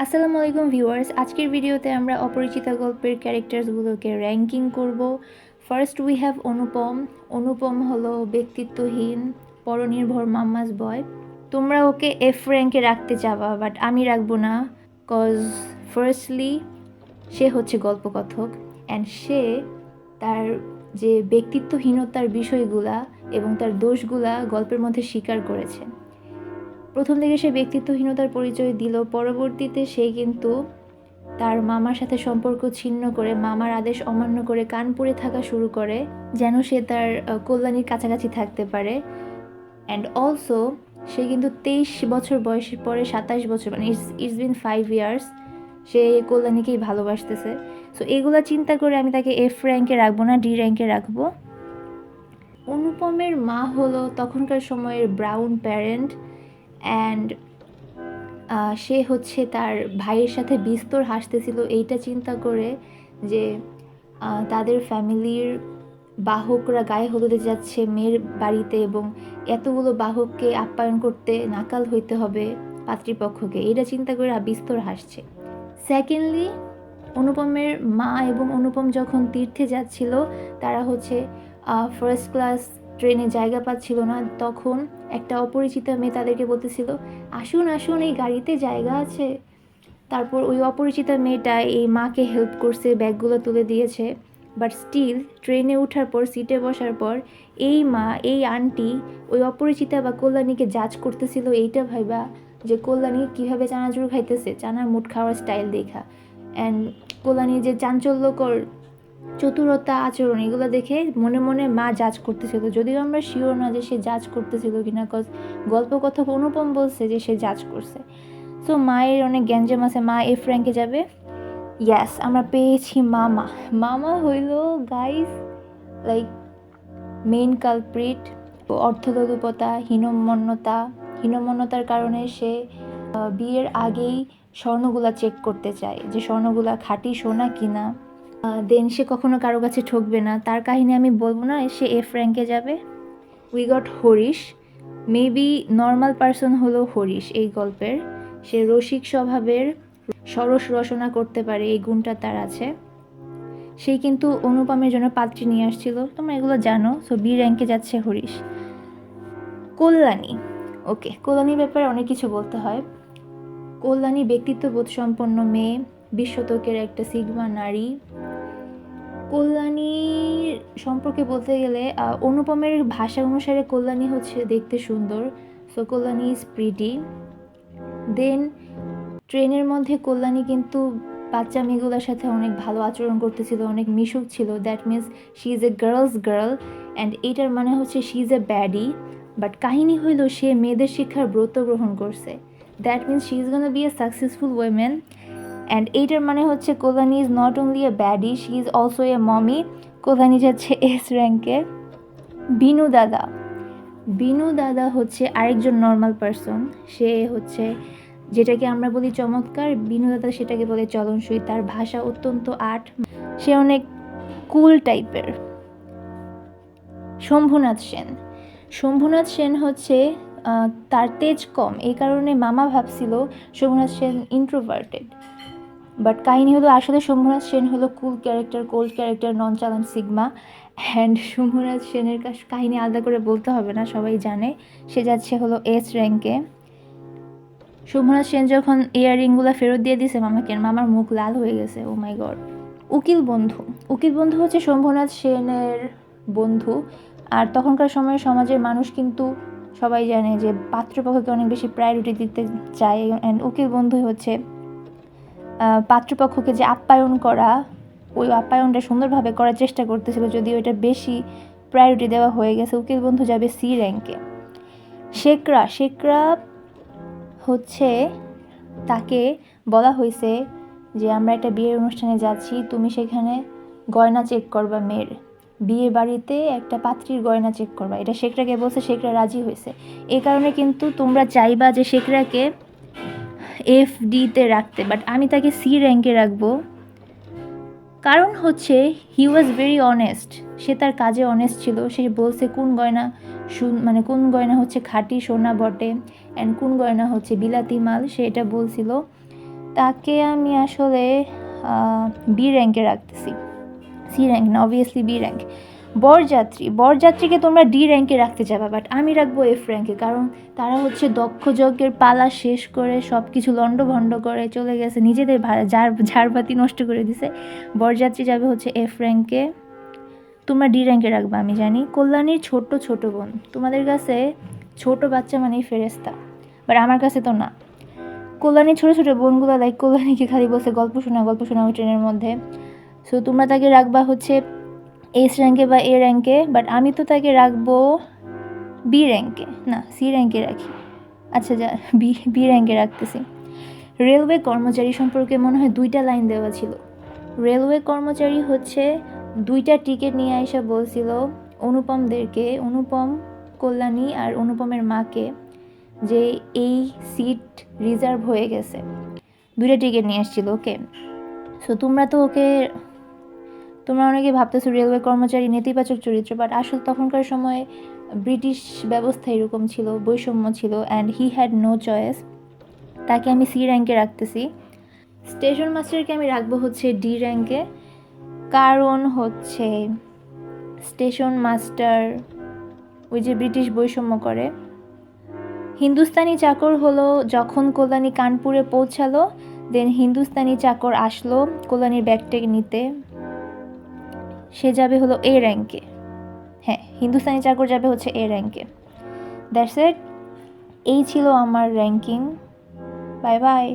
আসসালামু আলাইকুম ভিউয়ার্স, আজকের ভিডিওতে আমরা অপরিচিতা গল্পের ক্যারেক্টারসগুলোকে র্যাঙ্কিং করব। ফার্স্ট উই হ্যাভ অনুপম। অনুপম হলো ব্যক্তিত্বহীন, পরনির্ভর মাম্মাস বয়। তোমরা ওকে এফ র্যাঙ্কে রাখতে চাবা, বাট আমি রাখবো না। কজ ফার্স্টলি সে হচ্ছে গল্পকথক অ্যান্ড সে তার যে ব্যক্তিত্বহীনতার বিষয়গুলা এবং তার দোষগুলা গল্পের মধ্যে স্বীকার করেছে। প্রথম দিকে সে ব্যক্তিত্বহীনতার পরিচয় দিল, পরবর্তীতে সে কিন্তু তার মামার সাথে সম্পর্ক ছিন্ন করে মামার আদেশ অমান্য করে কানপুরে থাকা শুরু করে যেন সে তার কল্যাণীর কাছাকাছি থাকতে পারে। অ্যান্ড অলসো সে কিন্তু 23 বছর বয়সের পরে 27 বছর মানে ইটস বিন 5 ইয়ার্স সে কল্যাণীকেই ভালোবাসতেছে। সো এগুলা চিন্তা করে আমি তাকে এফ র্যাঙ্কে রাখবো না, ডি র্যাঙ্কে রাখবো। অনুপমের মা হলো তখনকার সময়ের ব্রাউন প্যারেন্ট অ্যান্ড সে হচ্ছে তার ভাইয়ের সাথে বিস্তর হাসতেছিল এইটা চিন্তা করে যে তাদের ফ্যামিলির বাহকরা গায়ে হলুদে যাচ্ছে মেয়ের বাড়িতে এবং এতগুলো বাহককে আপ্যায়ন করতে নাকাল হইতে হবে পাত্রীপক্ষকে, এটা চিন্তা করে বিস্তর হাসছে। সেকেন্ডলি, অনুপমের মা এবং অনুপম যখন তীর্থে যাচ্ছিল, তারা হচ্ছে ফার্স্ট ক্লাস ট্রেনে জায়গা পাচ্ছিল না, তখন একটা অপরিচিতা মেয়ে তাদেরকে বলতেছিল, আসুন আসুন এই গাড়িতে জায়গা আছে। তারপর ওই অপরিচিতা মেয়েটা এই মাকে হেল্প করছে, ব্যাগগুলো তুলে দিয়েছে। বাট স্টিল ট্রেনে ওঠার পর সিটে বসার পর এই মা, এই আন্টি ওই অপরিচিতা বা কল্যাণীকে জাজ করতেছিল এইটা ভাইবা যে কল্যাণী কীভাবে চানাচুর খাইতেছে, চানার মুঠ খাওয়ার স্টাইল দেখা। অ্যান্ড কল্যাণী যে চাঞ্চল্যকর চতুরতা আচরণ এগুলো দেখে মনে মনে মা জাজ করতেছিল, যদিও আমরা শিওর না যে সে জাজ করতেছিল কিনা, কজ গল্পকথক অনুপম বলছে যে সে জাজ করছে। সো মায়ের অনেক গ্যাঞ্জাম আছে, মা এফ র্যাঙ্কে যাবে। ইয়াস, আমরা পেয়েছি মামা। মামা হইল গাইস লাইক মেইন কালপ্রিট। অর্থলোলুপতা, হীনমন্যতার কারণে সে বিয়ের আগেই স্বর্ণগুলা চেক করতে চায় যে স্বর্ণগুলা খাঁটি সোনা কিনা। দেন সে কখনো কারো কাছে ঠকবে না, তার কাহিনী আমি বলবো না, সে এফ র্যাঙ্কে যাবে। We got Harish. Maybe normal person হলো হরিশ এই গল্পের। সে রসিক স্বভাবের, সরস রচনা করতে পারে, এই গুণটা তার আছে। সেই কিন্তু অনুপমের জন্য পাত্রী নিয়ে আসছিল, তোমরা এগুলো জানো। সো বি র্যাঙ্কে যাচ্ছে হরিশ। কল্যাণী, ওকে, কল্যাণীর ব্যাপারে অনেক কিছু বলতে হয়। কল্যাণী ব্যক্তিত্ববোধ সম্পন্ন মেয়ে, 20 শতকের একটা সিগমা নারী। কল্যাণীর সম্পর্কে বলতে গেলে অনুপমের ভাষা অনুসারে কল্যাণী হচ্ছে দেখতে সুন্দর, সো কল্যাণী ইজ প্রিটি। দেন ট্রেনের মধ্যে কল্যাণী কিন্তু বাচ্চা মেয়েগুলোর সাথে অনেক ভালো আচরণ করতেছিল, অনেক মিশুক ছিল। That means she is a girls girl and এইটার মানে হচ্ছে she is a baddie. But কাহিনী হইল সে মেয়েদের শিক্ষার ব্রত গ্রহণ করছে। That means she is gonna be a successful women and এইটার মানে হচ্ছে Kalyani is not only a baddie, she is also a mommy. Kalyani যাচ্ছে এস র্যাঙ্কে। বিনু দাদা, বিনু দাদা হচ্ছে আরেকজন নর্মাল পারসন। সে হচ্ছে যেটাকে আমরা বলি চমৎকার, বিনু দাদা সেটাকে বলে চলনসই। তার ভাষা অত্যন্ত আর্ট, সে অনেক কুল টাইপের। শম্ভুনাথ সেন, শম্ভুনাথ সেন হচ্ছে তার তেজ কম, এই কারণে মামা ভাবছিল শম্ভুনাথ সেন ইন্ট্রোভার্টেড। বাট কাহিনী হলো আসলে শম্ভুনাথ সেন হলো কুল ক্যারেক্টার, কোল্ড ক্যারেক্টার, নন চালান সিগমা। অ্যান্ড শম্ভুনাথ সেনের কাহিনী আলাদা করে বলতে হবে না, সবাই জানে। সে যাচ্ছে হলো এস র্যাঙ্কে। শম্ভুনাথ সেন যখন ইয়াররিংগুলো ফেরত দিয়ে দিছে মামাকে, মামার মুখ লাল হয়ে গেছে, ও মাই গড। উকিল বন্ধু, উকিল বন্ধু হচ্ছে শম্ভুনাথ সেনের বন্ধু। আর তখনকার সময়ে সমাজের মানুষ কিন্তু সবাই জানে যে পাত্রপক্ষকে অনেক বেশি প্রায়োরিটি দিতে চায়। অ্যান্ড উকিল বন্ধু হচ্ছে পাত্রপক্ষকে যে আপ্যায়ন করা, ওই আপ্যায়নটা সুন্দরভাবে করার চেষ্টা করতেছিল, যদিও এটা বেশি প্রায়োরিটি দেওয়া হয়ে গেছে। উকিল বন্ধু যাবে সি র্যাঙ্কে। শেখরা, শেখরা হচ্ছে তাকে বলা হয়েছে যে আমরা একটা বিয়ের অনুষ্ঠানে যাচ্ছি, তুমি সেখানে গয়না চেক করবা, মেয়ের বিয়ে বাড়িতে একটা পাত্রীর গয়না চেক করবা, এটা শেখরাকে বলছে। শেখরা রাজি হয়েছে। এই কারণে কিন্তু তোমরা চাইবা যে শেখরাকে এফ ডিতে রাখতে, বাট আমি তাকে সি র্যাঙ্কে রাখবো। কারণ হচ্ছে হি ওয়াজ ভেরি অনেস্ট, সে তার কাজে অনেস্ট ছিল। সে বলছে কোন গয়না মানে কোন গয়না হচ্ছে খাঁটি সোনা বটে অ্যান্ড কোন গয়না হচ্ছে বিলাতি মাল, সে এটা বলছিল। তাকে আমি আসলে বি র্যাঙ্কে রাখতেছি, সি র্যাঙ্ক না, অবভিয়াসলি বি র্যাঙ্ক। বরযাত্রীকে তোমরা ডি র্যাঙ্কে রাখতে যাবে, বাট আমি রাখবো এফ র্যাঙ্কে, কারণ তারা হচ্ছে দক্ষ যজ্ঞের পালা শেষ করে সব কিছু লণ্ডভণ্ড করে চলে গেছে, নিজেদের ঝাড়বাতি নষ্ট করে দিছে। বরযাত্রী যাবে হচ্ছে এফ র্যাঙ্কে, তোমরা ডি র্যাঙ্কে রাখবে আমি জানি। কল্যাণীর ছোট বোন, তোমাদের কাছে ছোট বাচ্চা মানেই ফেরেস্তা, বাট আমার কাছে তো না। কল্যাণীর ছোট বোনগুলো লাইক কল্যাণীকে খালি বলছে গল্প শোনা ওই ট্রেনের মধ্যে, সো তোমরা তাকে রাখবা হচ্ছে এস র্যাঙ্কে বা এ র্যাঙ্কে, বাট আমি তো তাকে রাখবো বি র্যাঙ্কে, না সি র্যাঙ্কে রাখি। আচ্ছা যা, বি র্যাঙ্কে রাখতেছি। রেলওয়ে কর্মচারী সম্পর্কে মনে হয় 2টা লাইন দেওয়া ছিল। রেলওয়ে কর্মচারী হচ্ছে 2টা টিকিট নিয়ে আইসা বলছিল অনুপমদেরকে, অনুপম, কল্যাণী আর অনুপমের মাকে, যে এই সিট রিজার্ভ হয়ে গেছে। 2টা টিকিট নিয়ে আসছিল, ওকে। সো তোমরা অনেকে ভাবতেছো রেলওয়ে কর্মচারী নেতিবাচক চরিত্র, বাট আসলে তখনকার সময়ে ব্রিটিশ ব্যবস্থা এরকম ছিল, বৈষম্য ছিল, and he had no choice. তাকে আমি সি র্যাঙ্কে রাখতেছি। স্টেশন মাস্টারকে আমি রাখবো হচ্ছে ডি র্যাঙ্কে, কারণ হচ্ছে স্টেশন মাস্টার ওই যে ব্রিটিশ বৈষম্য করে। হিন্দুস্তানি চাকর হলো যখন কল্যাণী কানপুরে পৌঁছালো, দেন হিন্দুস্তানি চাকর আসলো কল্যাণীর ব্যাগটেক নিতে, সে যাবে হলো এ র্যাঙ্কে। হ্যাঁ, হিন্দুস্তানি চাকর যাবে হচ্ছে এ র্যাঙ্কে। দ্যাটস ইট, এই ছিল আমার র্যাঙ্কিং। Bye bye.